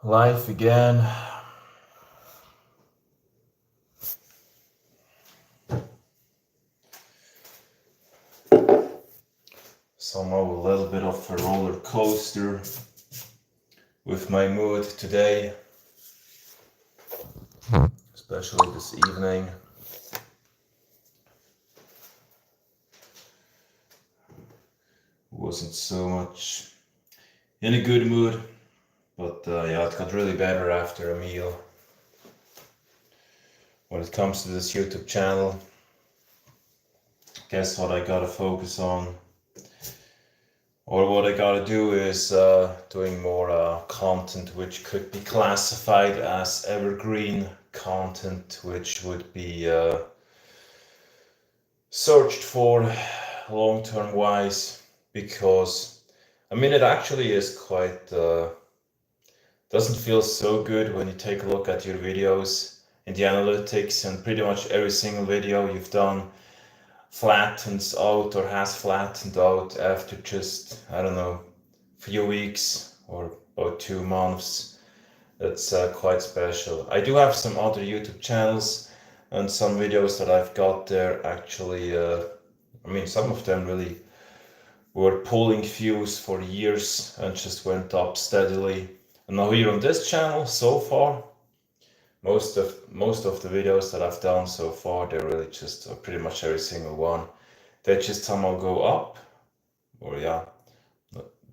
Life again. Somehow a little bit of a roller coaster with my mood today, especially this evening. Wasn't so much in a good mood, but yeah, it got really better after a meal. When it comes to this YouTube channel, guess what I gotta focus on? Or what I gotta do is doing more content which could be classified as evergreen content, which would be searched for long-term wise, because I mean it actually is quite doesn't feel so good when you take a look at your videos in the analytics, and pretty much every single video you've done flattens out or has flattened out after just, I don't know, few weeks or about 2 months. That's quite special. I do have some other YouTube channels and some videos that I've got there actually, I mean, some of them really were pulling views for years and just went up steadily. And now here on this channel, so far, most of the videos that I've done so far, they're really just pretty much every single one, they just somehow go up, or yeah,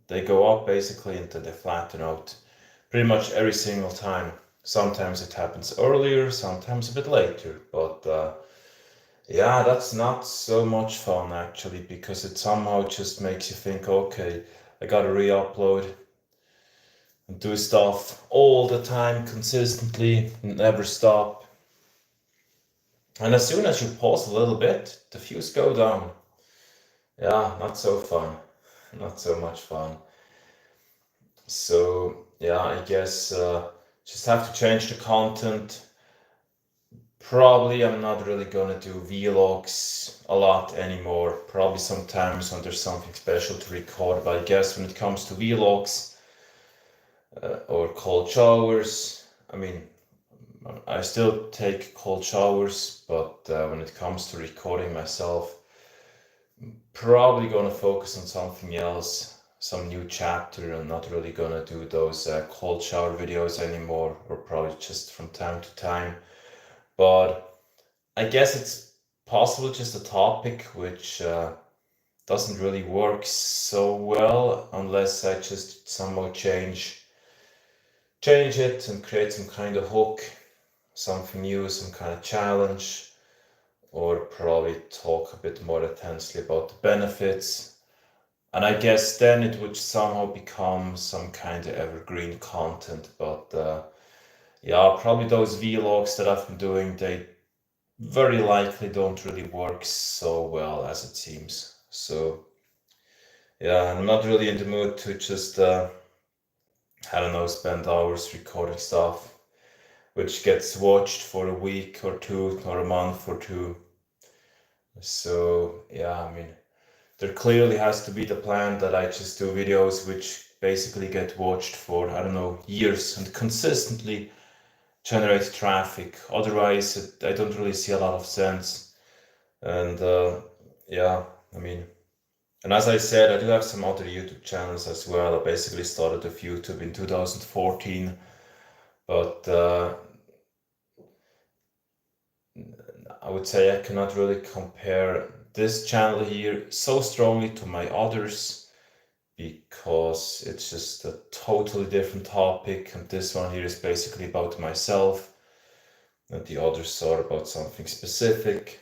they go up basically until they flatten out pretty much every single time. Sometimes it happens earlier, sometimes a bit later, but yeah, that's not so much fun actually, because it somehow just makes you think, okay, I gotta re-upload and do stuff all the time, consistently, never stop. And as soon as you pause a little bit, the views go down. Yeah, not so fun. Not so much fun. So yeah, I guess just have to change the content. Probably I'm not really gonna do vlogs a lot anymore. Probably sometimes when there's something special to record, but I guess when it comes to vlogs or cold showers, I mean, I still take cold showers, but when it comes to recording myself, probably gonna focus on something else, some new chapter, and not really gonna do those cold shower videos anymore, or probably just from time to time. But I guess it's possible just a topic which doesn't really work so well unless I just somehow change it and create some kind of hook, something new, some kind of challenge, or probably talk a bit more intensely about the benefits. And I guess then it would somehow become some kind of evergreen content. But yeah, probably those vlogs that I've been doing, they very likely don't really work so well as it seems. So yeah, I'm not really in the mood to just, I don't know, spend hours recording stuff which gets watched for a week or two or a month or two. So yeah, I mean, there clearly has to be the plan that I just do videos which basically get watched for, I don't know, years and consistently generate traffic. Otherwise, I don't really see a lot of sense. And yeah, I mean, and as I said, I do have some other YouTube channels as well. I basically started with YouTube in 2014, but I would say I cannot really compare this channel here so strongly to my others, because it's just a totally different topic, and this one here is basically about myself, and the others are about something specific.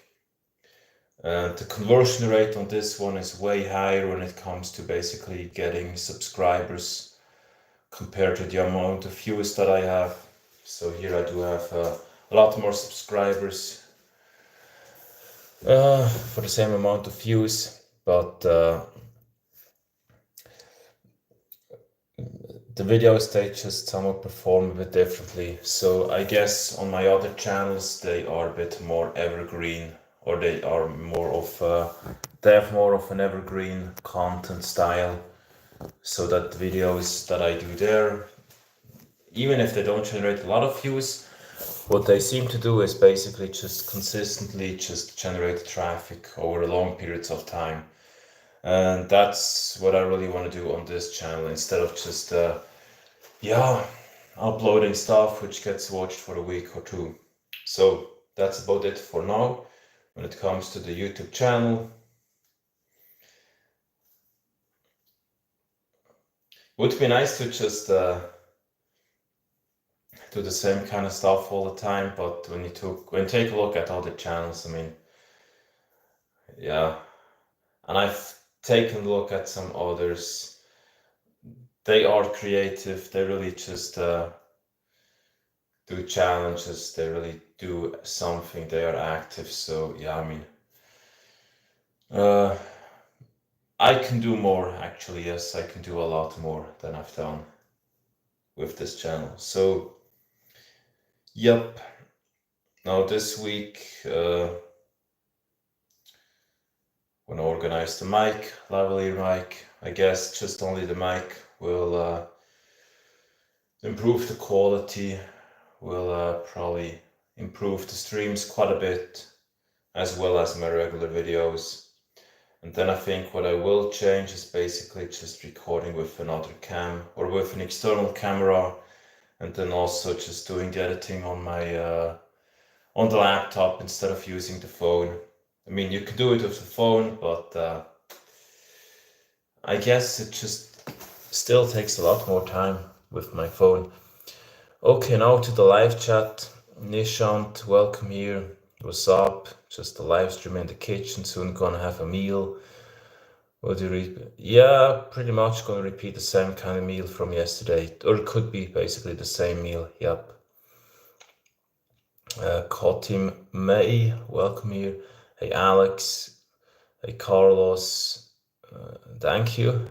And the conversion rate on this one is way higher when it comes to basically getting subscribers compared to the amount of views that I have. So here I do have a lot more subscribers for the same amount of views, but the videos, they just somewhat perform a bit differently. So I guess on my other channels they are a bit more evergreen, or they are more of they have more of an evergreen content style, so that the videos that I do there, even if they don't generate a lot of views, what they seem to do is basically just consistently just generate traffic over long periods of time. And that's what I really want to do on this channel, instead of just uploading stuff which gets watched for a week or two. So that's about it for now when it comes to the YouTube channel. Would be nice to just do the same kind of stuff all the time, but when you take a look at other channels, I mean, yeah, and I've taken a look at some others. They are creative. They really just do challenges. They really do something. They are active. So yeah, I mean, I can do more, actually. Yes, I can do a lot more than I've done with this channel. So yep. Now this week, when I organize the mic, lavalier mic, I guess just only the mic will improve the quality, will probably improve the streams quite a bit, as well as my regular videos. And then I think what I will change is basically just recording with another cam or with an external camera, and then also just doing the editing on my on the laptop instead of using the phone. I mean, you can do it with the phone, but I guess it just still takes a lot more time with my phone. Okay, now to the live chat. Nishant, welcome here. What's up? Just a live stream in the kitchen, soon gonna have a meal. What do you repeat? Yeah, pretty much gonna repeat the same kind of meal from yesterday, or it could be basically the same meal. Yep. Kotim May, welcome here. Hey Alex, hey Carlos, thank you.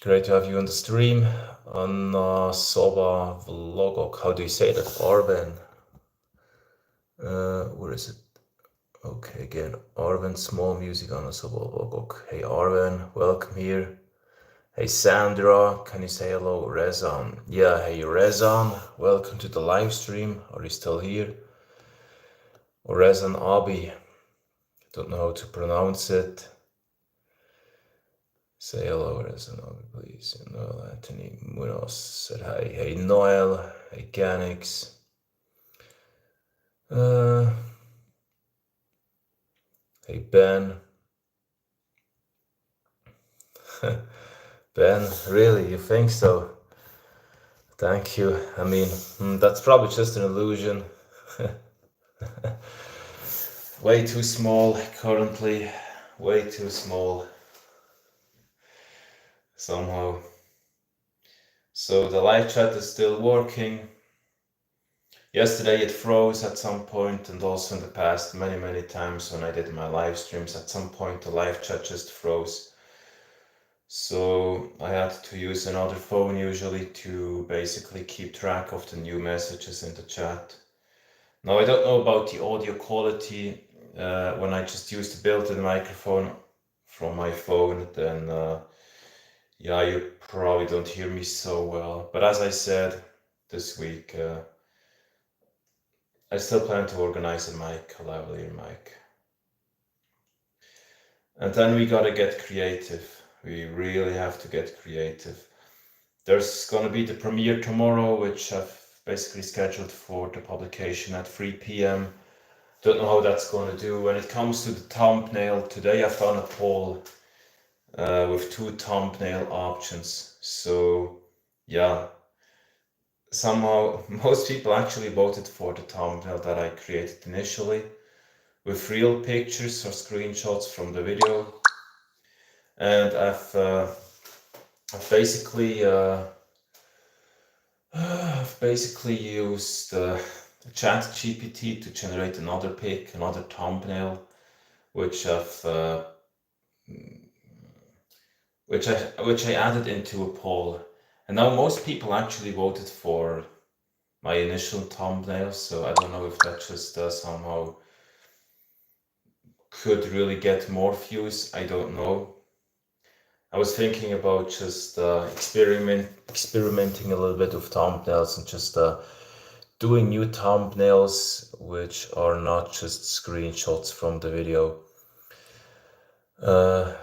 Great to have you on the stream. Anna Soba Vlogok, how do you say that? Arven. Where is it? Okay, again, Arven, small music on Soba Vlogok. Hey Arven, welcome here. Hey Sandra, can you say hello? Rezan. Yeah, hey Rezan, welcome to the live stream. Are you still here? Or Rezan Abi, don't know how to pronounce it. Say hello, Rezan Abi, please. Noel Anthony Munoz said hi. Hey Noel, hey Ganix. Hey Ben. Ben, really, you think so? Thank you. I mean, that's probably just an illusion. Way too small currently. Way too small. Somehow. So the live chat is still working. Yesterday it froze at some point, and also in the past many times when I did my live streams, at some point the live chat just froze. So I had to use another phone usually to basically keep track of the new messages in the chat. Now I don't know about the audio quality. When I just use the built-in microphone from my phone, then yeah, you probably don't hear me so well. But as I said, this week I still plan to organize a mic, a lavalier mic. And then we gotta get creative. We really have to get creative. There's gonna be the premiere tomorrow, which I've basically scheduled for the publication at 3 p.m. Don't know how that's gonna do. When it comes to the thumbnail, today I've done a poll with 2 thumbnail options. So yeah, somehow most people actually voted for the thumbnail that I created initially, with real pictures or screenshots from the video. And I've basically used ChatGPT to generate another pic, another thumbnail, which I added into a poll. And now most people actually voted for my initial thumbnail, so I don't know if that just somehow could really get more views. I don't know. I was thinking about just experimenting a little bit with thumbnails and just doing new thumbnails which are not just screenshots from the video.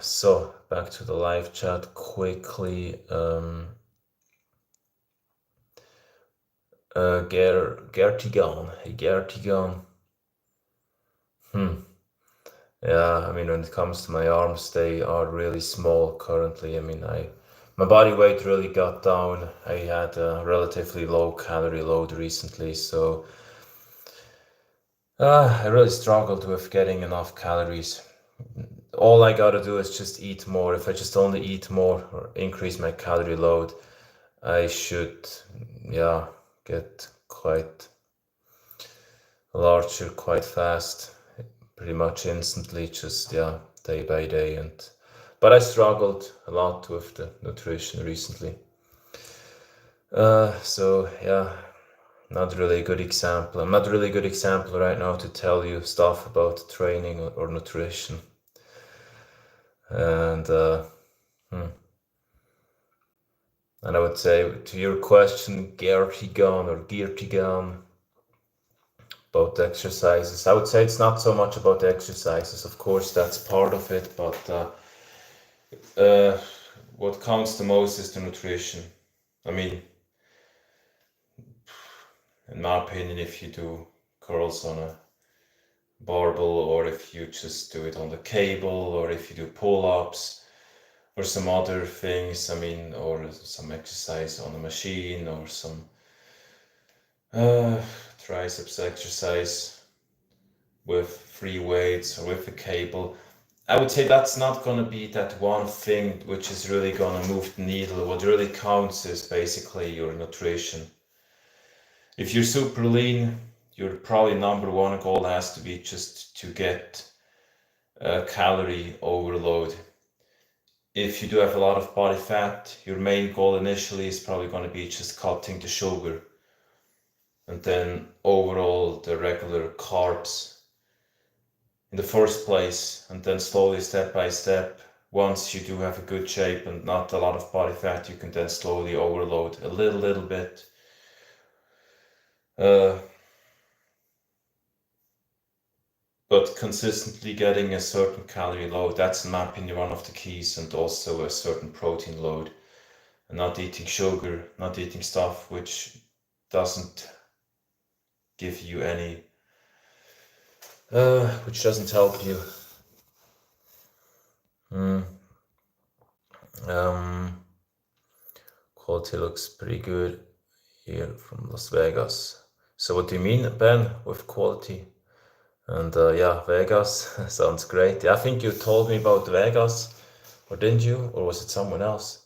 So back to the live chat quickly. Gertigan. Hey Gertigan. Yeah, I mean, when it comes to my arms, they are really small currently. I mean, my body weight really got down. I had a relatively low calorie load recently, so I really struggled with getting enough calories. All I gotta do is just eat more. If I just only eat more or increase my calorie load, I should, yeah, get quite larger quite fast, pretty much instantly, just, yeah, day by day. But I struggled a lot with the nutrition recently. So yeah, not really a good example. I'm not really a good example right now to tell you stuff about training or nutrition. And and I would say to your question, Geertigan, about the exercises, I would say it's not so much about the exercises. Of course, that's part of it, but what counts the most is the nutrition. I mean, in my opinion, if you do curls on a barbell, or if you just do it on the cable, or if you do pull-ups, or some other things, I mean, or some exercise on a machine, or some triceps exercise with free weights or with a cable, I would say that's not going to be that one thing which is really going to move the needle. What really counts is basically your nutrition. If you're super lean, your probably number one goal has to be just to get a calorie overload. If you do have a lot of body fat, your main goal initially is probably going to be just cutting the sugar, and then overall the regular carbs in the first place, and then slowly, step by step, once you do have a good shape and not a lot of body fat, you can then slowly overload a little bit. But consistently getting a certain calorie load, that's in my opinion one of the keys, and also a certain protein load, and not eating sugar, not eating stuff which doesn't give you any, which doesn't help you. Quality looks pretty good here from Las Vegas. So what do you mean, Ben, with quality? And yeah, Vegas sounds great. Yeah, I think you told me about Vegas, or didn't you? Or was it someone else?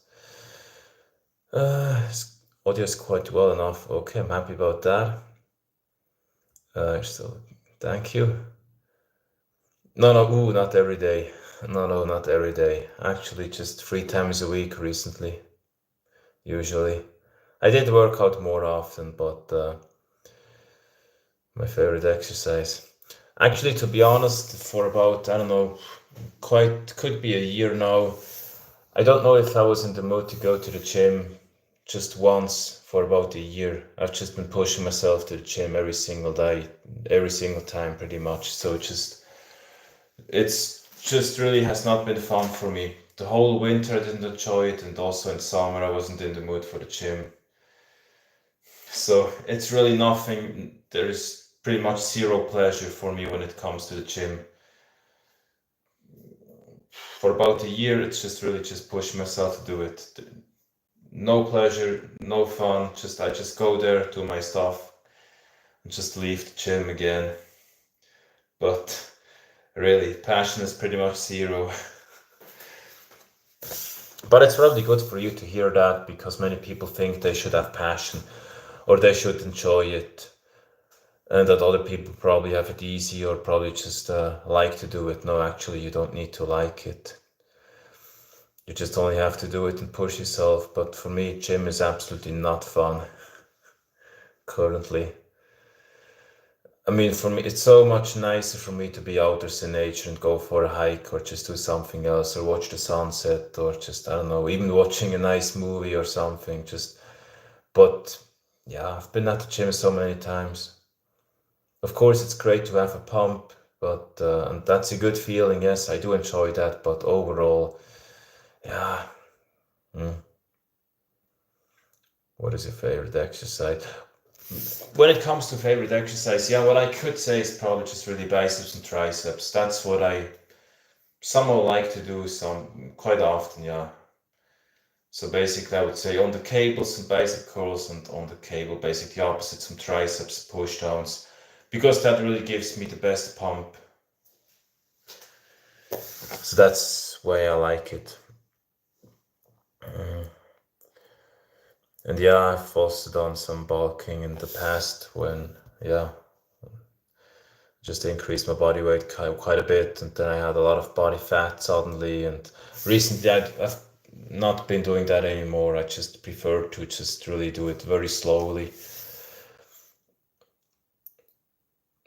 Audio is quite well enough. Okay, I'm happy about that. So thank you. No, not every day. No, not every day. Actually, just 3 times a week recently, usually. I did work out more often, but my favorite exercise. Actually, to be honest, for about, I don't know, could be a year now, I don't know if I was in the mood to go to the gym just once for about a year. I've just been pushing myself to the gym every single day, every single time pretty much. So it's just really has not been fun for me. The whole winter I didn't enjoy it, and also in summer I wasn't in the mood for the gym. So it's really nothing, there's pretty much zero pleasure for me when it comes to the gym. For about a year, it's just really just pushing myself to do it. No pleasure, no fun, I just go there, do my stuff, and just leave the gym again. But really, passion is pretty much zero. But it's probably good for you to hear that, because many people think they should have passion, or they should enjoy it, and that other people probably have it easy, or probably just like to do it. No, actually, you don't need to like it. You just only have to do it and push yourself. But for me, gym is absolutely not fun currently. I mean, for me, it's so much nicer for me to be outdoors in nature and go for a hike or just do something else or watch the sunset or just, I don't know, even watching a nice movie or something. But yeah, I've been at the gym so many times. Of course, it's great to have a pump, but and that's a good feeling. Yes, I do enjoy that. But overall, yeah. mm, What is your favorite exercise? When it comes to favorite exercise, yeah, what I could say is probably just really biceps and triceps. That's what I somehow like to do some quite often, yeah. So basically, I would say on the cable some bicep curls and on the cable basically opposite some triceps push downs because that really gives me the best pump. So that's why I like it. And yeah, I've also done some bulking in the past when, yeah, just increased my body weight quite a bit, and then I had a lot of body fat suddenly. And recently, I've not been doing that anymore. I just prefer to just really do it very slowly.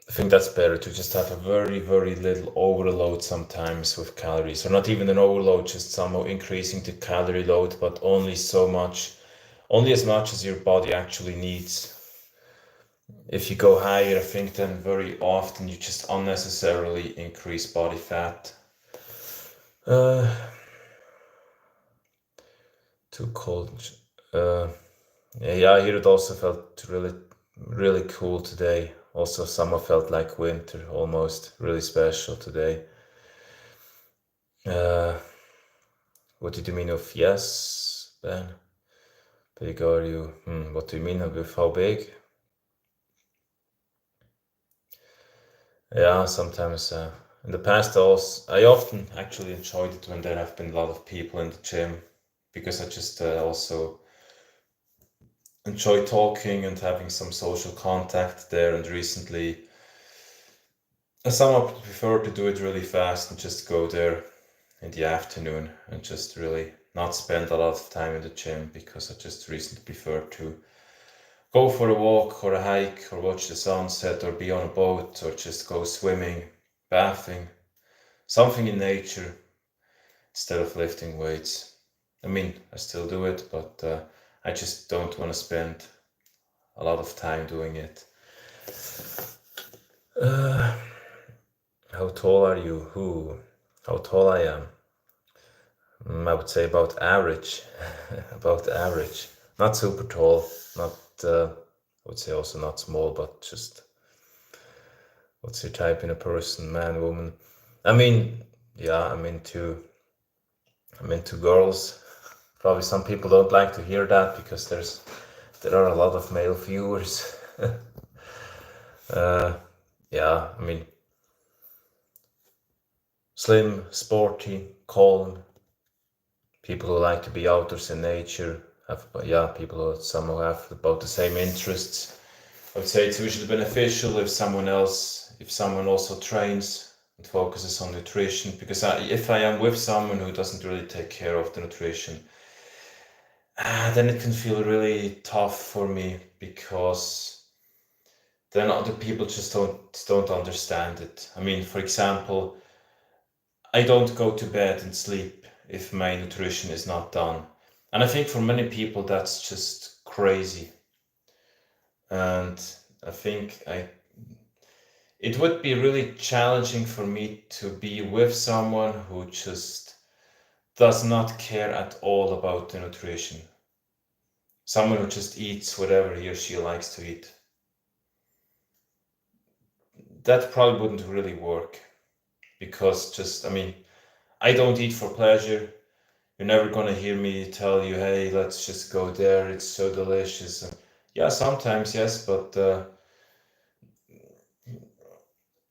I think that's better to just have a very, very little overload sometimes with calories, or not even an overload, just somehow increasing the calorie load, but only as much as your body actually needs. If you go higher, I think then very often you just unnecessarily increase body fat. Uh, Too cold. Yeah, here it also felt really, really cool today. Also, summer felt like winter, almost really special today. Uh, what did you mean of yes, Ben? Big are you? What do you mean with how big? Yeah, sometimes in the past I often actually enjoyed it when there have been a lot of people in the gym because I just also enjoy talking and having some social contact there. And recently, I somewhat prefer to do it really fast and just go there in the afternoon and just really not spend a lot of time in the gym because I just recently prefer to go for a walk or a hike or watch the sunset or be on a boat or just go swimming, bathing, something in nature instead of lifting weights. I mean, I still do it, but I just don't want to spend a lot of time doing it. Uh, how tall are you? How tall I am? I would say about average. About average. Not super tall. Not. I would say also not small, but just what's your type in a person, man, woman? I mean, yeah, I'm into girls. Probably some people don't like to hear that because there are a lot of male viewers. Yeah, I mean, slim, sporty, calm, people who like to be outdoors in nature. Yeah, people who somehow have about the same interests. I would say it's usually beneficial if someone also trains and focuses on nutrition, because if I am with someone who doesn't really take care of the nutrition, then it can feel really tough for me because then other people just don't understand it. I mean, for example, I don't go to bed and sleep if my nutrition is not done. And I think for many people that's just crazy. And I think it would be really challenging for me to be with someone who just does not care at all about the nutrition. Someone who just eats whatever he or she likes to eat. That probably wouldn't really work because I mean, I don't eat for pleasure. You're never gonna hear me tell you, hey, let's just go there, it's so delicious. Yeah, sometimes, yes, but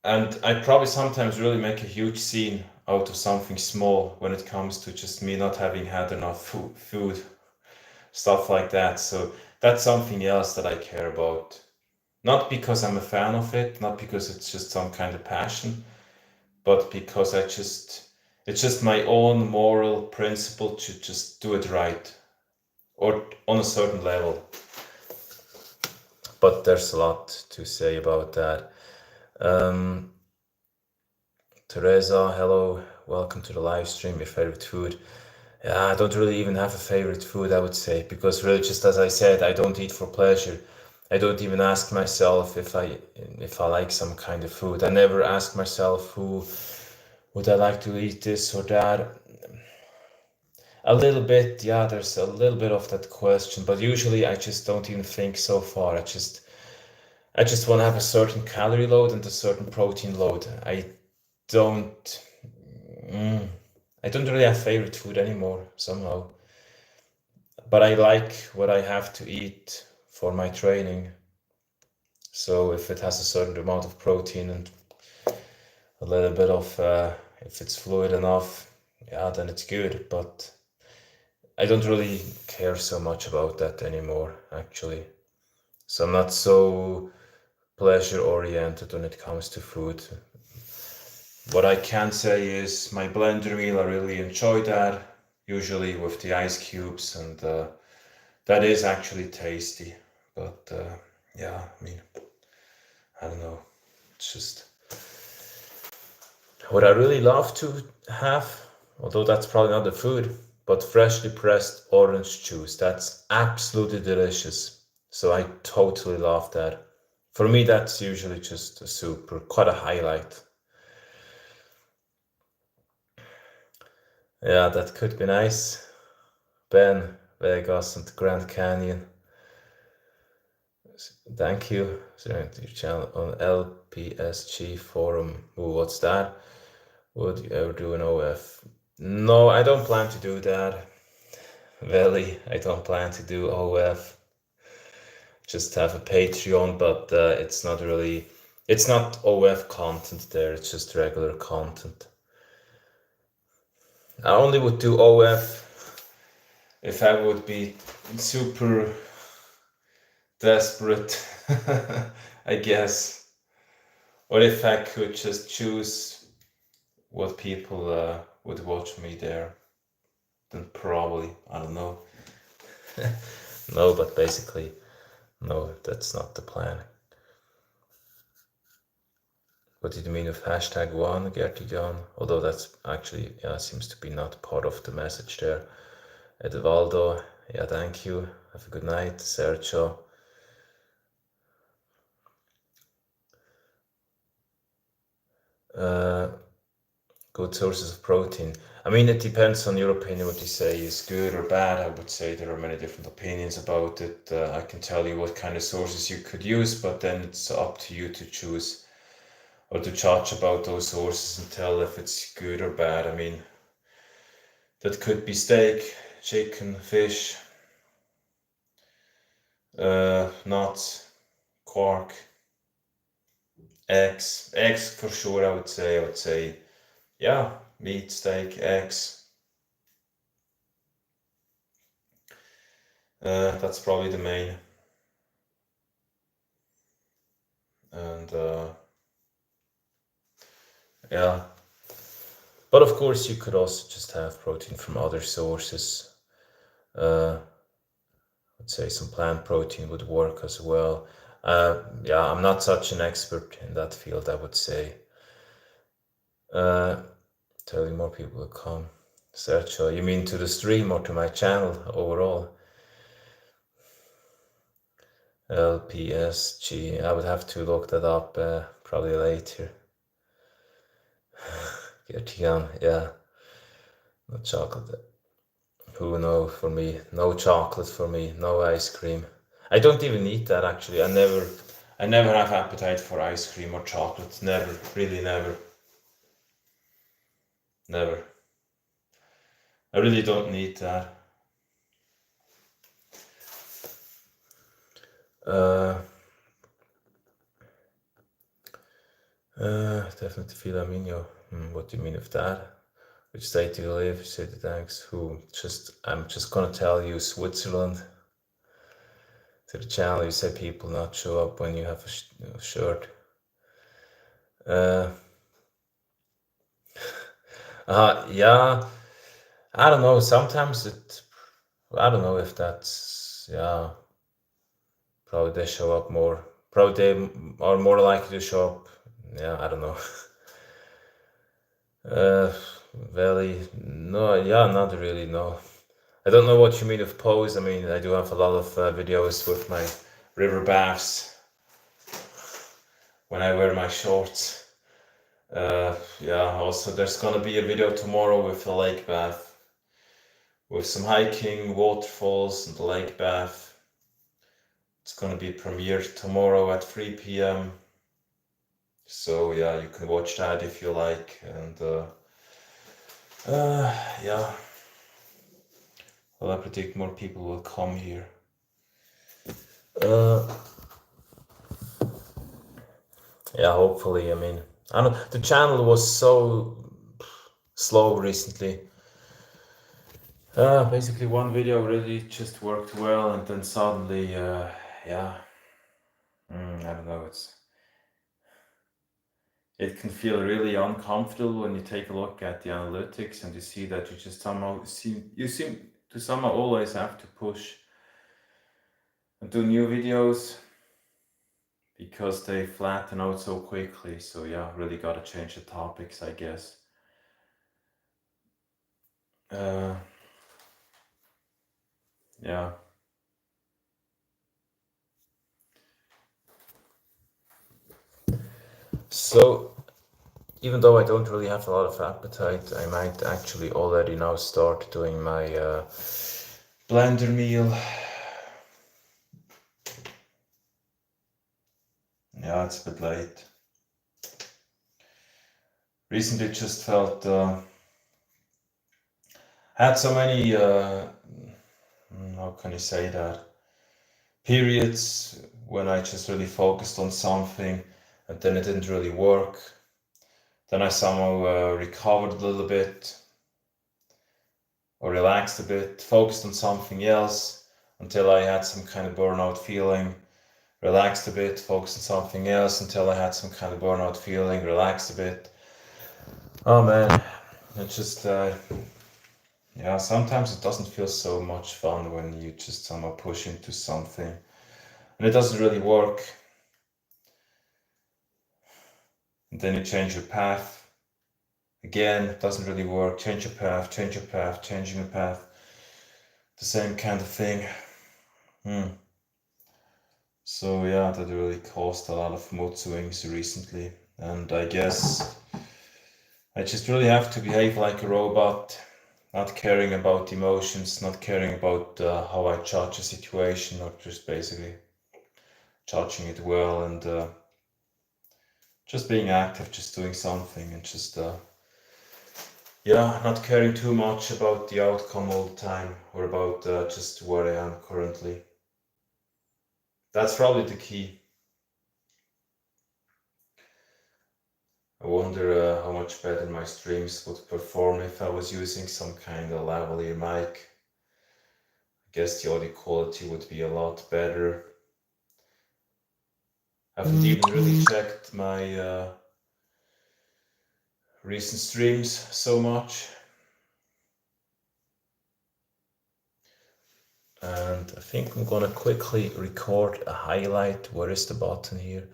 and I probably sometimes really make a huge scene out of something small when it comes to just me not having had enough food, stuff like that. So that's something else that I care about. Not because I'm a fan of it, not because it's just some kind of passion, but because it's just my own moral principle to just do it right or on a certain level. But there's a lot to say about that. Um, Teresa, hello, welcome to the live stream. Your favorite food? Yeah, I don't really even have a favorite food, I would say, because really, just as I said, I don't eat for pleasure. I don't even ask myself if I like some kind of food. I never ask myself who would I like to eat this or that. A little bit, yeah, there's a little bit of that question, but usually I just don't even think so far. I just want to have a certain calorie load and a certain protein load. Don't mm, I don't really have favorite food anymore somehow. But I like what I have to eat for my training. So if it has a certain amount of protein and a little bit of if it's fluid enough, yeah, then it's good. But I don't really care so much about that anymore, actually. So I'm not so pleasure oriented when it comes to food. What I can say is my blender meal, I really enjoy that, usually with the ice cubes, and that is actually tasty. But yeah, I mean, I don't know. It's just what I really love to have, although that's probably not the food, but freshly pressed orange juice. That's absolutely delicious. So I totally love that. For me, that's usually just a super, quite a highlight. Yeah, that could be nice. Ben, Vegas, and the Grand Canyon. Thank you. Sharing your channel on LPSG forum. Ooh, what's that? Would you ever do an OF? No, I don't plan to do that. Really, I don't plan to do OF. Just have a Patreon, but it's not OF content there, it's just regular content. I only would do OF if I would be super desperate, I guess. Or if I could just choose what people would watch me there, then probably, I don't know. No, but basically, no, that's not the plan. What did you mean with hashtag one, Gertie John? Although that's actually, yeah, seems to be not part of the message there. Edvaldo, yeah, thank you. Have a good night. Sergio. Good sources of protein. I mean, it depends on your opinion what you say is good or bad. I would say there are many different opinions about it. I can tell you what kind of sources you could use, but then it's up to you to choose or to judge about those sources and tell if it's good or bad. I mean, that could be steak, chicken, fish, nuts, quark, eggs. Eggs for sure, I would say. I would say, yeah, meat, steak, eggs. That's probably the main. And yeah, but of course you could also just have protein from other sources. I'd say some plant protein would work as well. Yeah, I'm not such an expert in that field, I would say. Telling more people to come. Sergio, you mean to the stream or to my channel overall? LPSG, I would have to look that up probably later. Gertigan, yeah. No chocolate. Who knows for me? No chocolate for me, no ice cream. I don't even eat that actually. I never have appetite for ice cream or chocolate. Never, really never. Never. I really don't need that. Definitely feel Aminio. What do you mean with that? Which state do you live? You say the thanks. Who? I'm just gonna tell you Switzerland. To the channel, you say people not show up when you have a shirt. Yeah. I don't know. Sometimes I don't know if that's, yeah. Probably they show up more. Probably they are more likely to show up yeah, I don't know. Very, no, yeah, not really, no. I don't know what you mean with pose. I mean, I do have a lot of videos with my river baths when I wear my shorts. Yeah, also there's gonna be a video tomorrow with a lake bath, with some hiking, waterfalls, and the lake bath. It's gonna be premiered tomorrow at 3 p.m. So yeah, you can watch that if you like, and yeah, well, I predict more people will come here. Uh, yeah, hopefully. I mean, I don't. The channel was so slow recently. Basically, one video really just worked well, and then suddenly, yeah, I don't know. It can feel really uncomfortable when you take a look at the analytics and you see that you just somehow seem to somehow always have to push and do new videos because they flatten out so quickly. So yeah, really gotta change the topics, I guess. Yeah. So even though I don't really have a lot of appetite, I might actually already now start doing my blender meal. Yeah, it's a bit late. Recently just felt had so many how can you say that, periods when I just really focused on something and then it didn't really work. Then I somehow recovered a little bit or relaxed a bit, focused on something else until I had some kind of burnout feeling, relaxed a bit, focused on something else until I had some kind of burnout feeling, relaxed a bit. Oh man, it just yeah, sometimes it doesn't feel so much fun when you just somehow push into something and it doesn't really work. And then you change your path. Again, it doesn't really work. Change your path, changing your path. The same kind of thing. So yeah, that really caused a lot of mood swings recently. And I guess I just really have to behave like a robot, not caring about emotions, not caring about how I judge a situation, or just basically judging it well and just being active, just doing something and just yeah, not caring too much about the outcome all the time or about just where I am currently. That's probably the key. I wonder how much better my streams would perform if I was using some kind of lavalier mic. I guess the audio quality would be a lot better. I haven't even really checked my recent streams so much. And I think I'm gonna quickly record a highlight. Where is the button here?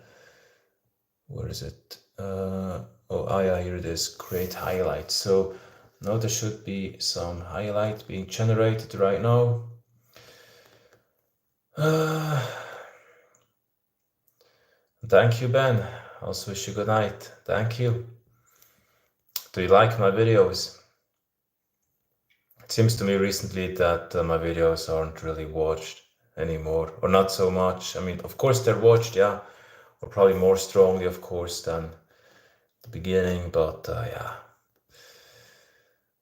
Where is it? Oh yeah, here it is, create highlight. So now there should be some highlight being generated right now. Thank you, Ben. Also wish you good night. Thank you. Do you like my videos? It seems to me recently that my videos aren't really watched anymore, or not so much. I mean, of course they're watched, yeah, or probably more strongly, of course, than the beginning, but yeah.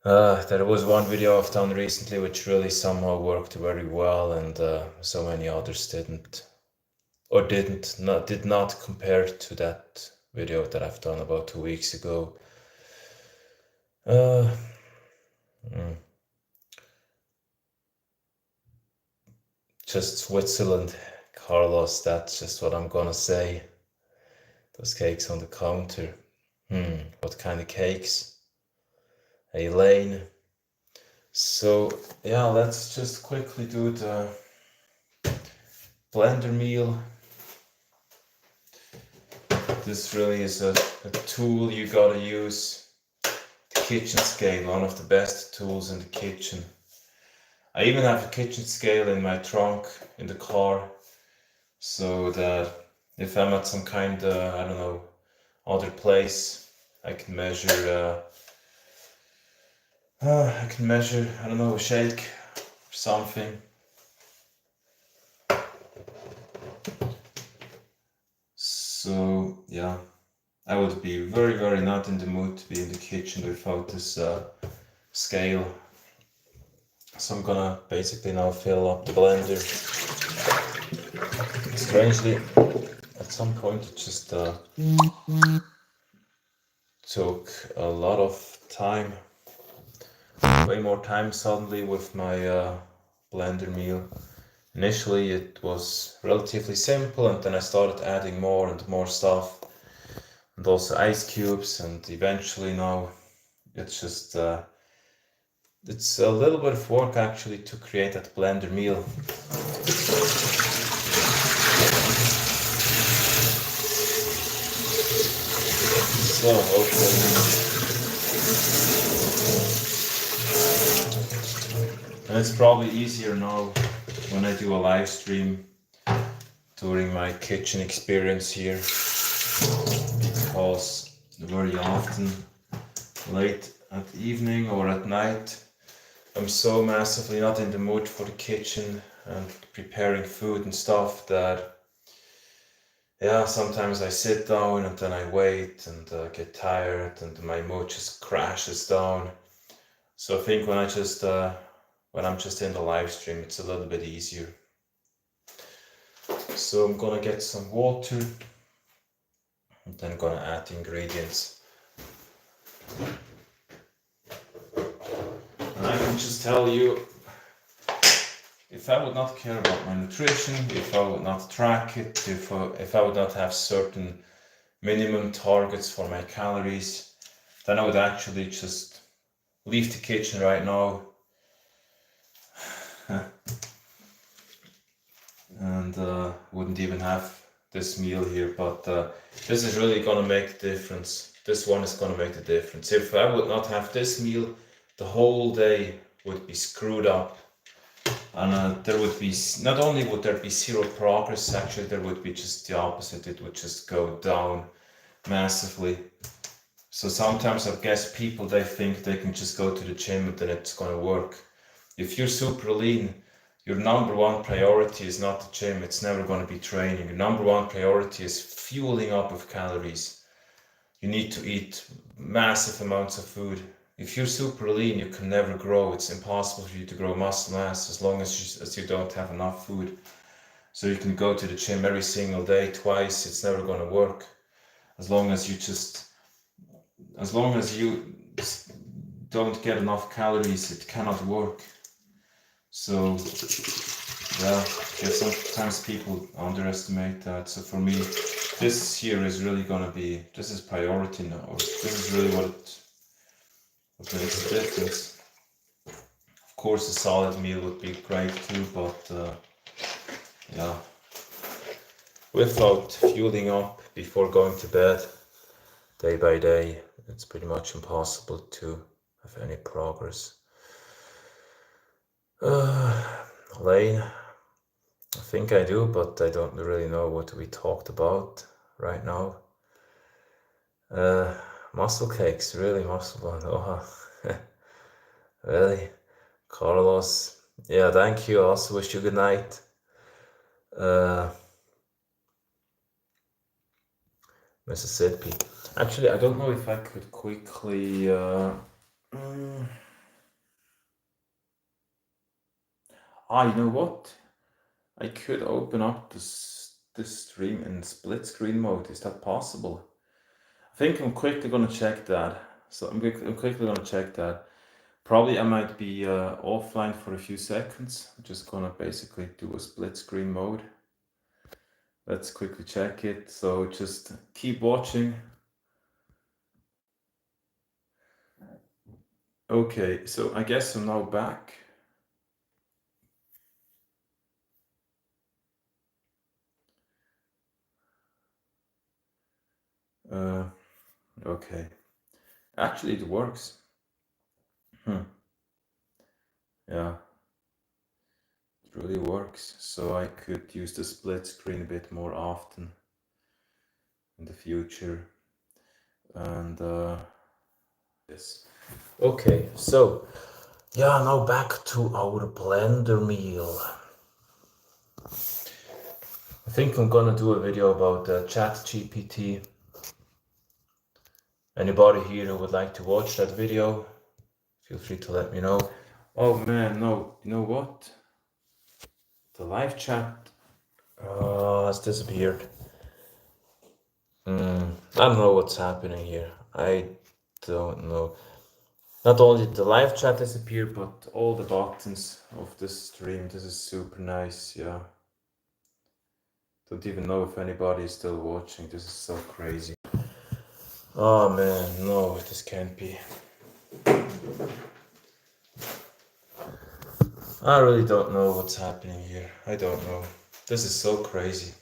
There was one video I've done recently which really somehow worked very well, and so many others didn't, or did not compare to that video that I've done about 2 weeks ago. Just Switzerland, Carlos. That's just what I'm gonna say. Those cakes on the counter. What kind of cakes? Elaine. So yeah, let's just quickly do the blender meal. The this really is a tool you gotta use. The kitchen scale, one of the best tools in the kitchen. I even have a kitchen scale in my trunk in the car, so that if I'm at some kind of, I don't know, other place, I can measure, I don't know, a shake or something. So yeah, I would be very, very not in the mood to be in the kitchen without this scale. So I'm gonna basically now fill up the blender. Strangely, at some point it just took a lot of time, way more time suddenly with my blender meal. Initially it was relatively simple, and then I started adding more and more stuff, and also ice cubes, and eventually now it's just it's a little bit of work actually to create that blender meal. So hopefully, and it's probably easier now when I do a live stream during my kitchen experience here, because very often late at evening or at night I'm so massively not in the mood for the kitchen and preparing food and stuff that, yeah, sometimes I sit down and then I wait and get tired and my mood just crashes down. So I think when I'm just in the live stream, it's a little bit easier. So I'm gonna get some water and then gonna add the ingredients. And I can just tell you, if I would not care about my nutrition, if I would not track it, if I would not have certain minimum targets for my calories, then I would actually just leave the kitchen right now and wouldn't even have this meal here. But this is really gonna make the difference. This one is gonna make the difference. If I would not have this meal, the whole day would be screwed up. And there would be, not only would there be zero progress, actually there would be just the opposite. It would just go down massively. So sometimes I guess people, they think they can just go to the gym and then it's gonna work. If you're super lean, your number one priority is not the gym. It's never gonna be training. Your number one priority is fueling up with calories. You need to eat massive amounts of food. If you're super lean, you can never grow. It's impossible for you to grow muscle mass as long as you don't have enough food. So you can go to the gym every single day, twice, it's never gonna work. As long as you don't get enough calories, it cannot work. So yeah, I guess sometimes people underestimate that. So for me, this here is really gonna be, this is priority now. This is really what makes the difference. Of course, a solid meal would be great too, but yeah, without fueling up before going to bed day by day, it's pretty much impossible to have any progress. Lane, I think I do, but I don't really know what we talked about right now. Muscle cakes, really, muscle one. Oh, really? Carlos, yeah, thank you. I also wish you good night. Mississippi. Actually, I don't know if I could quickly. You know what? I could open up this stream in split screen mode. Is that possible? I think I'm quickly gonna check that. So I'm quickly gonna check that. Probably I might be offline for a few seconds. I'm just gonna basically do a split screen mode. Let's quickly check it. So just keep watching. Okay, so I guess I'm now back. Okay. Actually, it works. Yeah, it really works. So I could use the split screen a bit more often in the future. And yes. Okay, so yeah, now back to our blender meal. I think I'm gonna do a video about ChatGPT. Anybody here who would like to watch that video, feel free to let me know. Oh man, no, you know what? The live chat has disappeared. I don't know what's happening here. I don't know. Not only did the live chat disappear, but all the buttons of this stream. This is super nice, yeah. Don't even know if anybody is still watching. This is so crazy. Oh man, no, this can't be. I really don't know what's happening here. I don't know. This is so crazy.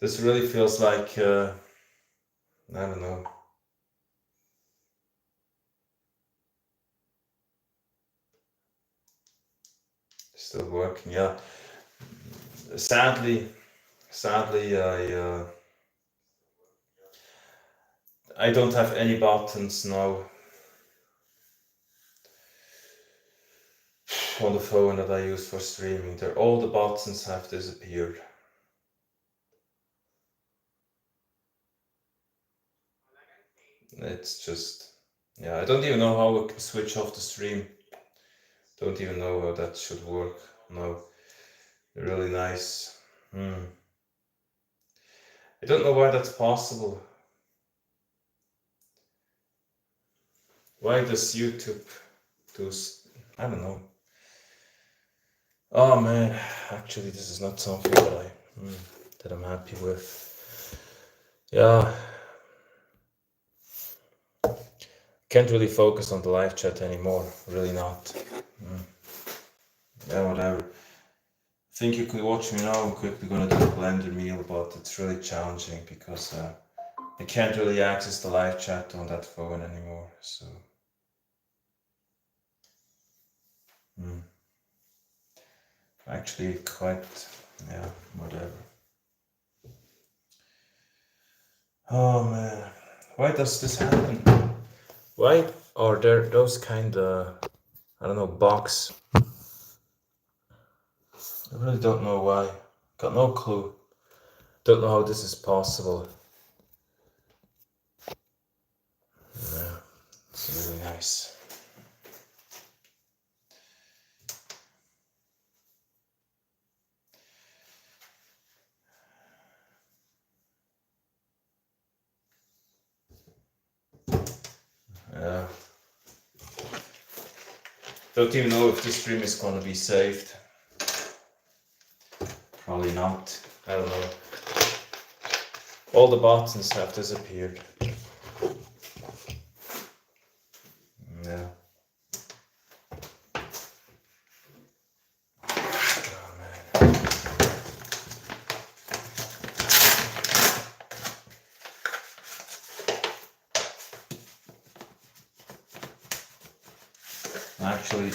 This really feels like, I don't know. Still working, yeah. Sadly, I don't have any buttons now on the phone that I use for streaming. All the buttons have disappeared. It's just, yeah, I don't even know how I can switch off the stream. Don't even know how that should work. No, really nice. I don't know why that's possible. Why does YouTube do, I don't know. Oh man, actually this is not something that I'm happy with. Yeah. Can't really focus on the live chat anymore, really not. Yeah, whatever. I think you could watch me now. I'm quickly gonna do a blender meal, but it's really challenging because I can't really access the live chat on that phone anymore, so. Actually quite, yeah, whatever. Oh man, why does this happen? Why are there those kind of, I don't know, bugs? I really don't know why. Got no clue. Don't know how this is possible. Yeah, it's really nice. Yeah. Don't even know if this stream is gonna be saved. Probably not. I don't know. All the buttons have disappeared. Yeah. Oh, man. Actually,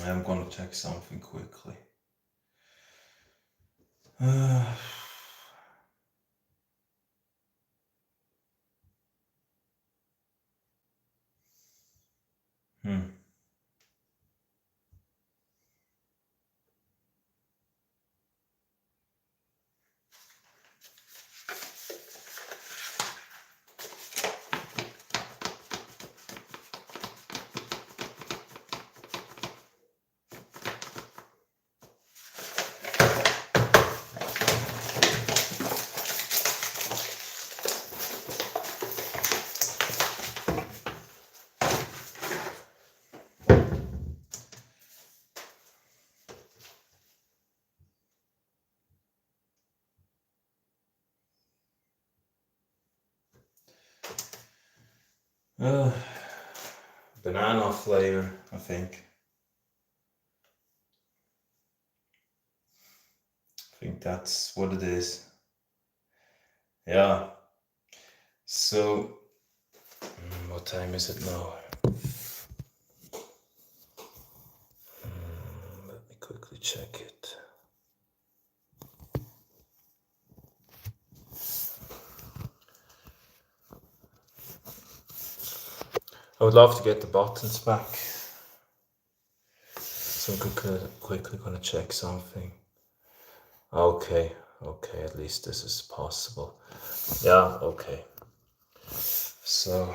I'm gonna check something quickly. Banana flavor, I think. I think that's what it is. Yeah. So, what time is it now? Let me quickly check it. I would love to get the buttons back. So I'm quickly gonna check something. Okay, at least this is possible. Yeah, okay. So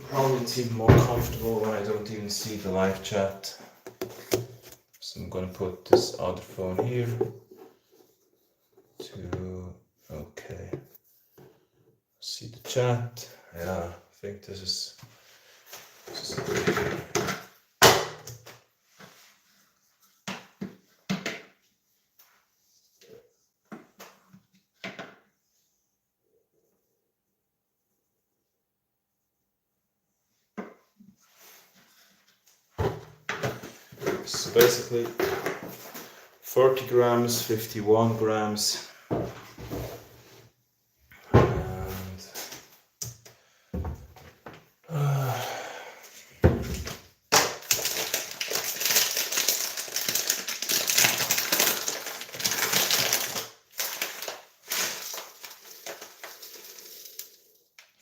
probably it's even more comfortable when I don't even see the live chat. So I'm gonna put this other phone here to, okay, see the chat. Yeah, I think this is good. So basically 40 grams, 51 grams, and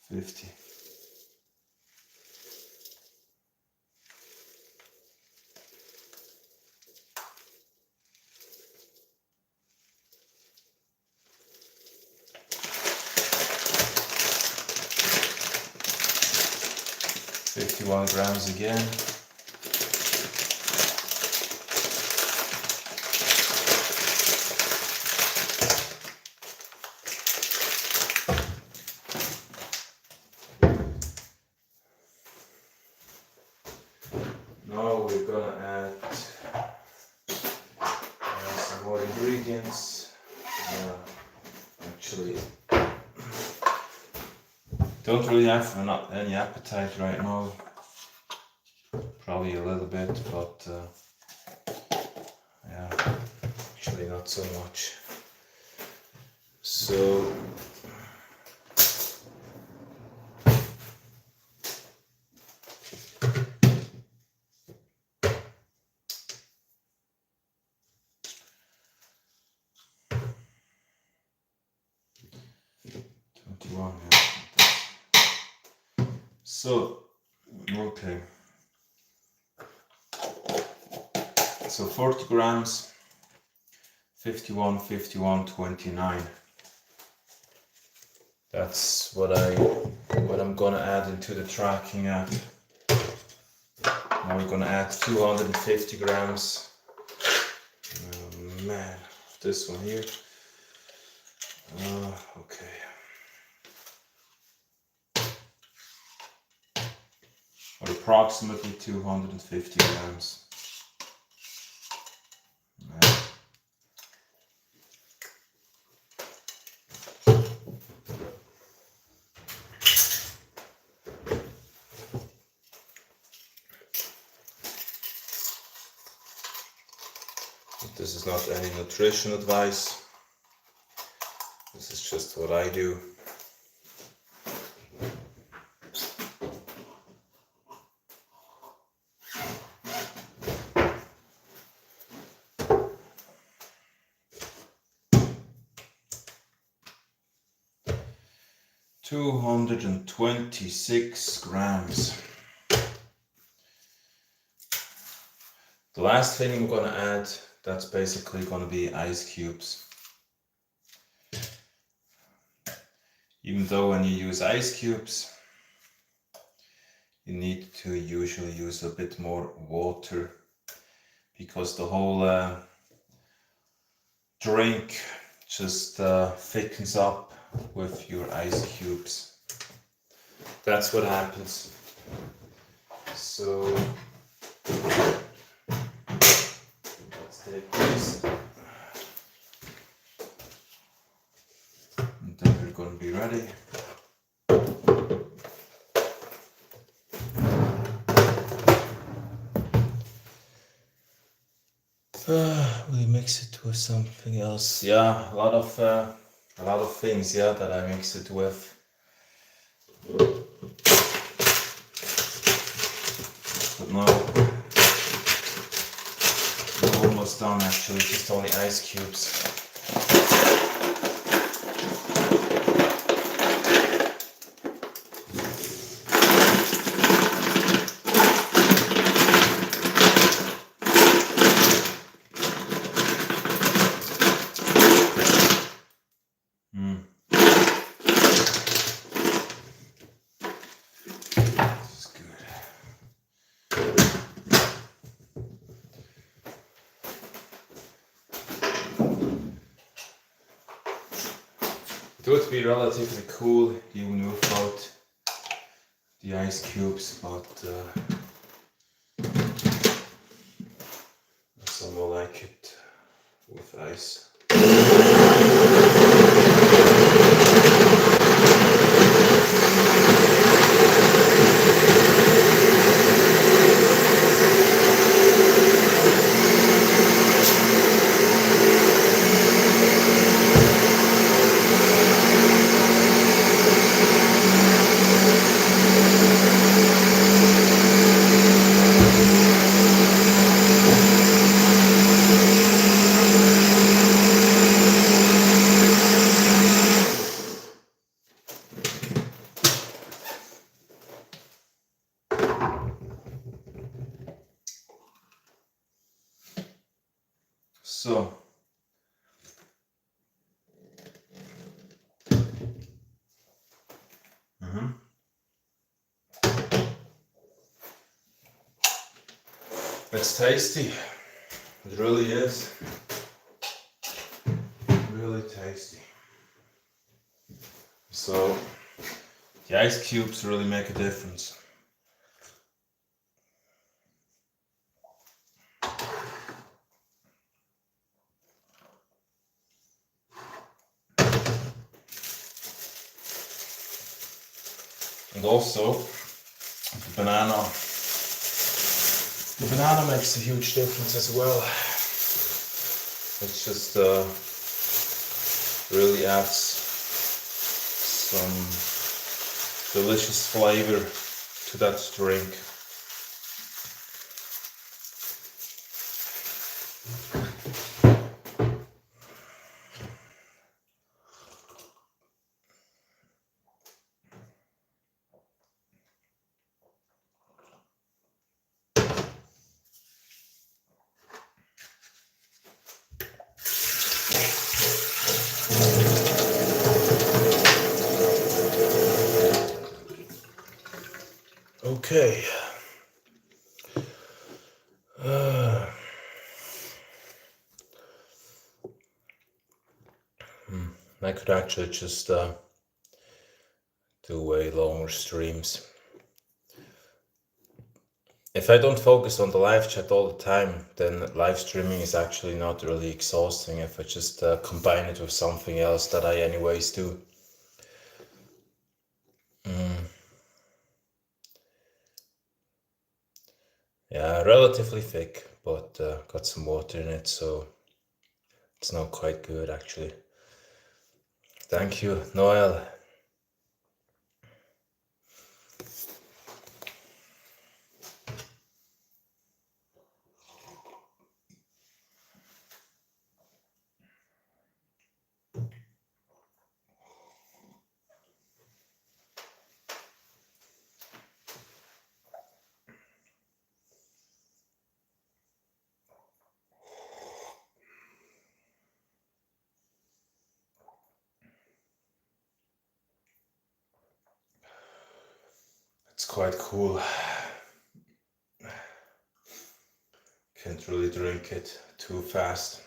50. $51 again. Now we're gonna add some more ingredients. Actually, don't really have not any appetite right now. Probably a little bit, but yeah, actually not so much. So So, okay. So 40 grams, 51, 51, 29. That's what I'm gonna add into the tracking app. Now we're gonna add 250 grams. Oh man, this one here. Okay. Or approximately 250 grams. This is not any nutrition advice. This is just what I do. $226 grams. The last thing I'm gonna add, that's basically gonna be ice cubes. Even though when you use ice cubes, you need to usually use a bit more water because the whole drink just thickens up with your ice cubes. That's what happens. So let's take this. be ready. We mix it with something else. Yeah, a lot of things. Yeah, that I mix it with. But now we're almost done. Actually, just only ice cubes. It would be relatively cool even without the ice cubes, but some will like it with ice. So, it's tasty. It really is. Really tasty. So, the ice cubes really make a difference. And also, the banana makes a huge difference as well. It just really adds some delicious flavor to that drink. Okay. I could actually just do way longer streams. If I don't focus on the live chat all the time, then live streaming is actually not really exhausting if I just combine it with something else that I anyways do. Yeah, relatively thick, but got some water in it, so it's not quite good actually. Thank you, Noel. It's quite cool. Can't really drink it too fast.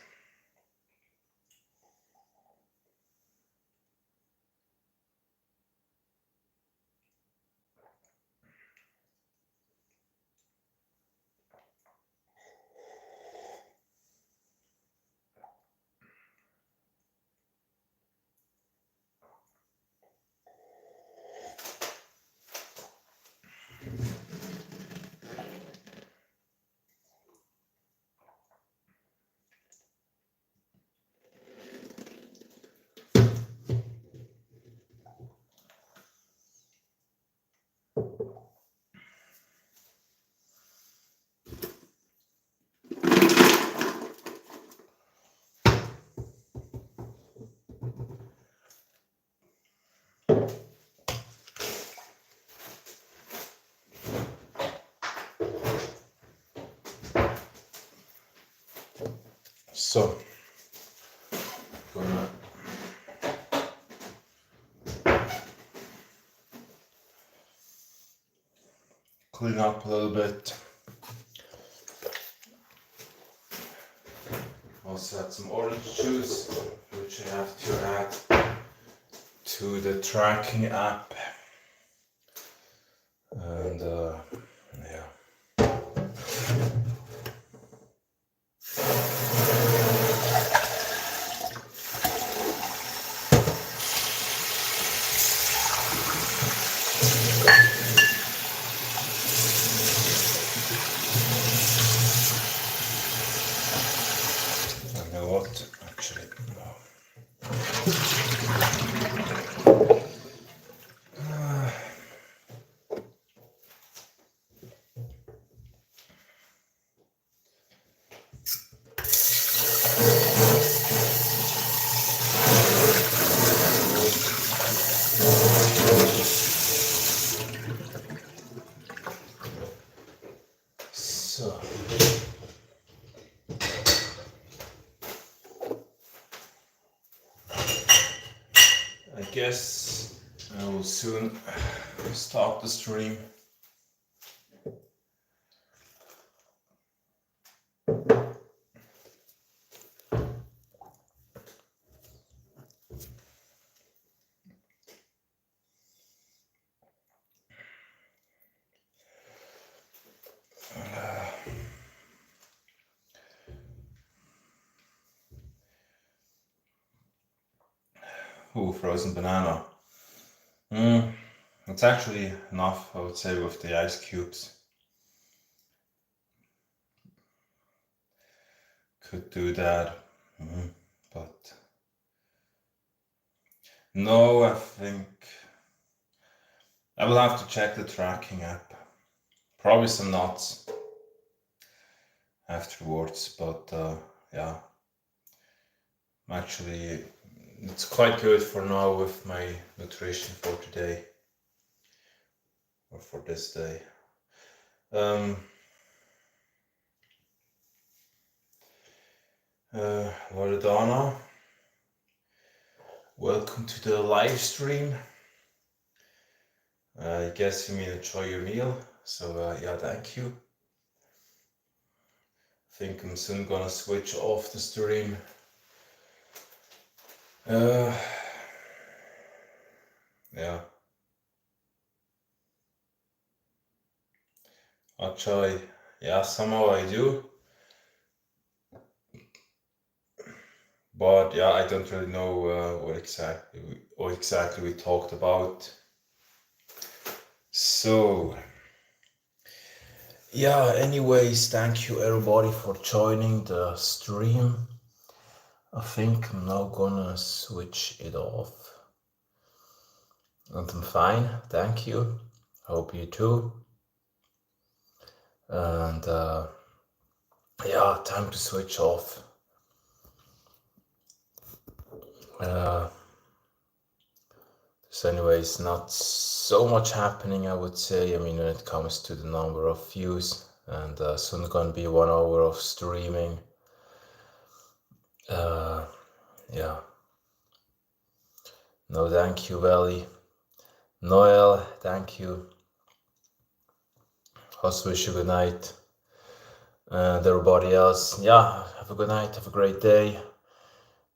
So, gonna clean up a little bit. Also add some orange juice, which I have to add to the tracking app. And yeah. You know what? Actually, no. So, I guess I will soon start the stream. Ooh, frozen banana. It's actually enough, I would say, with the ice cubes. Could do that, but no, I think I will have to check the tracking app. Probably some nuts afterwards, but yeah, actually, it's quite good for now with my nutrition for today or for this day. Loredana, welcome to the live stream. I guess you mean enjoy your meal, so yeah, thank you. I think I'm soon gonna switch off the stream. Yeah. Actually, yeah, somehow I do. But yeah, I don't really know what exactly we talked about. So, yeah, anyways, thank you everybody for joining the stream. I think I'm now gonna switch it off. And I'm fine, thank you. Hope you too. And yeah, time to switch off. So anyways, not so much happening, I would say. I mean, when it comes to the number of views, and soon gonna be 1 hour of streaming. Yeah. No, thank you, Valley. Noel, thank you. Also wish you good night. And everybody else, yeah, have a good night, have a great day.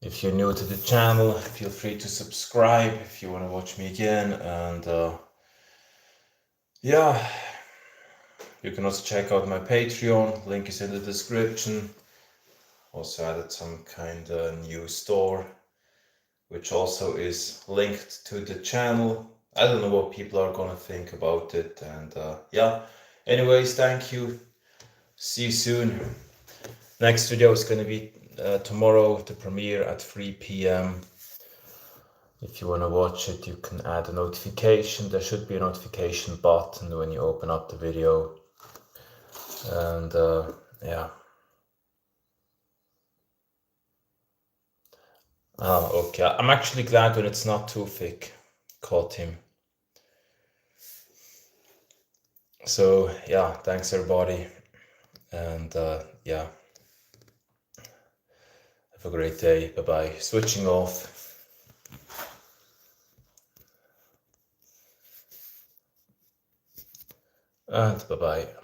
If you're new to the channel, feel free to subscribe if you want to watch me again. And yeah, you can also check out my Patreon, link is in the description. Also added some kind of new store, which also is linked to the channel. I don't know what people are gonna think about it. And yeah, anyways, thank you. See you soon. Next video is gonna be tomorrow, the premiere at 3 p.m. If you want to watch it, you can add a notification. There should be a notification button when you open up the video. And yeah. Okay. I'm actually glad when it's not too thick. Caught him. So yeah, thanks everybody. And yeah. Have a great day. Bye-bye. Switching off. And bye-bye.